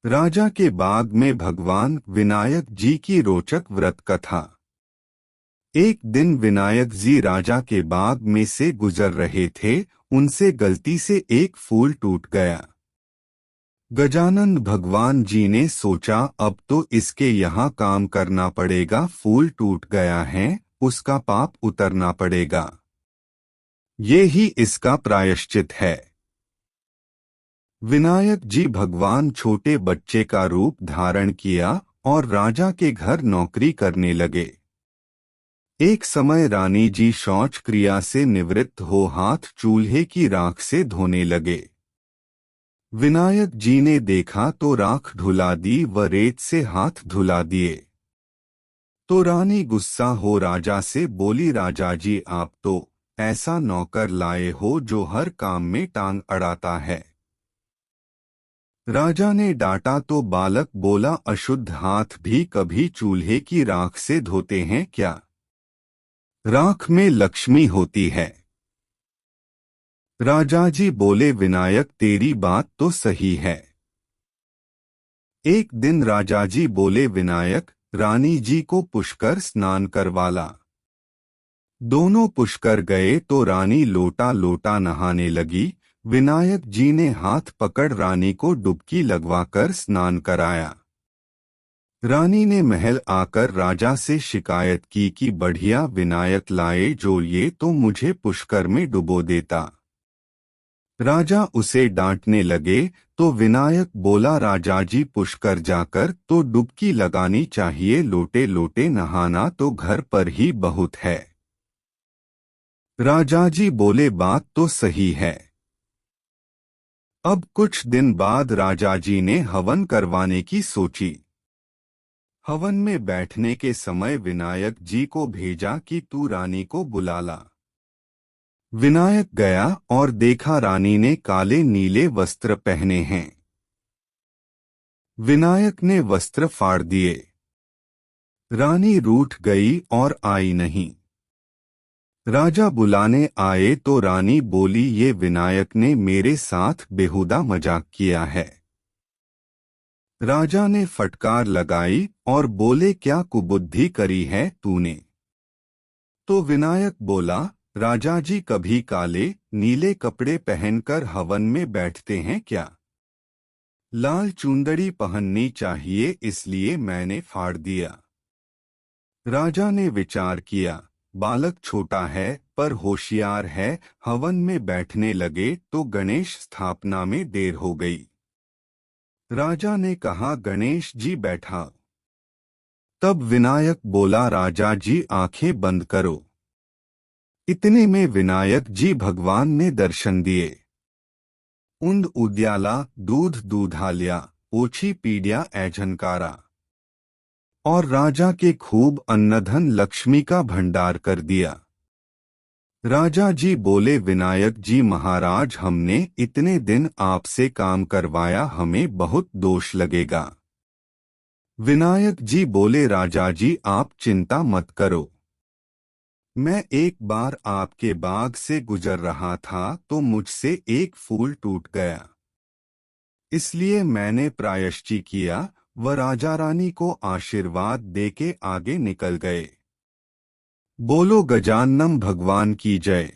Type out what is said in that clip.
राजा के बाग में भगवान विनायक जी की रोचक व्रत कथा। एक दिन विनायक जी राजा के बाग में से गुजर रहे थे। उनसे गलती से एक फूल टूट गया। गजानन भगवान जी ने सोचा अब तो इसके यहाँ काम करना पड़ेगा। फूल टूट गया है, उसका पाप उतरना पड़ेगा। ये ही इसका प्रायश्चित है। विनायक जी भगवान छोटे बच्चे का रूप धारण किया और राजा के घर नौकरी करने लगे। एक समय रानी जी शौच क्रिया से निवृत्त हो हाथ चूल्हे की राख से धोने लगे। विनायक जी ने देखा तो राख धुला दी व रेत से हाथ धुला दिए। तो रानी गुस्सा हो राजा से बोली, राजा जी आप तो ऐसा नौकर लाए हो जो हर काम में टांग अड़ाता है। राजा ने डांटा तो बालक बोला, अशुद्ध हाथ भी कभी चूल्हे की राख से धोते हैं क्या? राख में लक्ष्मी होती है। राजा जी बोले, विनायक तेरी बात तो सही है। एक दिन राजा जी बोले, विनायक रानी जी को पुष्कर स्नान करवाला। दोनों पुष्कर गए तो रानी लोटा लोटा नहाने लगी। विनायक जी ने हाथ पकड़ रानी को डुबकी लगवाकर स्नान कराया। रानी ने महल आकर राजा से शिकायत की कि बढ़िया विनायक लाए जो ये तो मुझे पुष्कर में डुबो देता। राजा उसे डांटने लगे तो विनायक बोला, राजा जी पुष्कर जाकर तो डुबकी लगानी चाहिए, लोटे लोटे नहाना तो घर पर ही बहुत है। राजा जी बोले, बात तो सही है। अब कुछ दिन बाद राजा जी ने हवन करवाने की सोची। हवन में बैठने के समय विनायक जी को भेजा कि तू रानी को बुला ला। विनायक गया और देखा रानी ने काले नीले वस्त्र पहने हैं। विनायक ने वस्त्र फाड़ दिए। रानी रूठ गई और आई नहीं। राजा बुलाने आए तो रानी बोली, ये विनायक ने मेरे साथ बेहुदा मजाक किया है। राजा ने फटकार लगाई और बोले, क्या कुबुद्धि करी है तूने? तो विनायक बोला, राजा जी कभी काले नीले कपड़े पहनकर हवन में बैठते हैं क्या? लाल चुंदड़ी पहननी चाहिए, इसलिए मैंने फाड़ दिया। राजा ने विचार किया, बालक छोटा है पर होशियार है। हवन में बैठने लगे तो गणेश स्थापना में देर हो गई। राजा ने कहा, गणेश जी बैठा। तब विनायक बोला, राजा जी आंखें बंद करो। इतने में विनायक जी भगवान ने दर्शन दिए। उंद उद्याला दूध दूधाल्या, ओछी पीड़िया ऐझनकारा। और राजा के खूब अन्नधन लक्ष्मी का भंडार कर दिया। राजा जी बोले, विनायक जी महाराज हमने इतने दिन आपसे काम करवाया, हमें बहुत दोष लगेगा। विनायक जी बोले, राजा जी आप चिंता मत करो। मैं एक बार आपके बाग से गुजर रहा था तो मुझसे एक फूल टूट गया। इसलिए मैंने प्रायश्चित किया व राजा रानी को आशीर्वाद देके आगे निकल गए। बोलो गजानन भगवान की जय।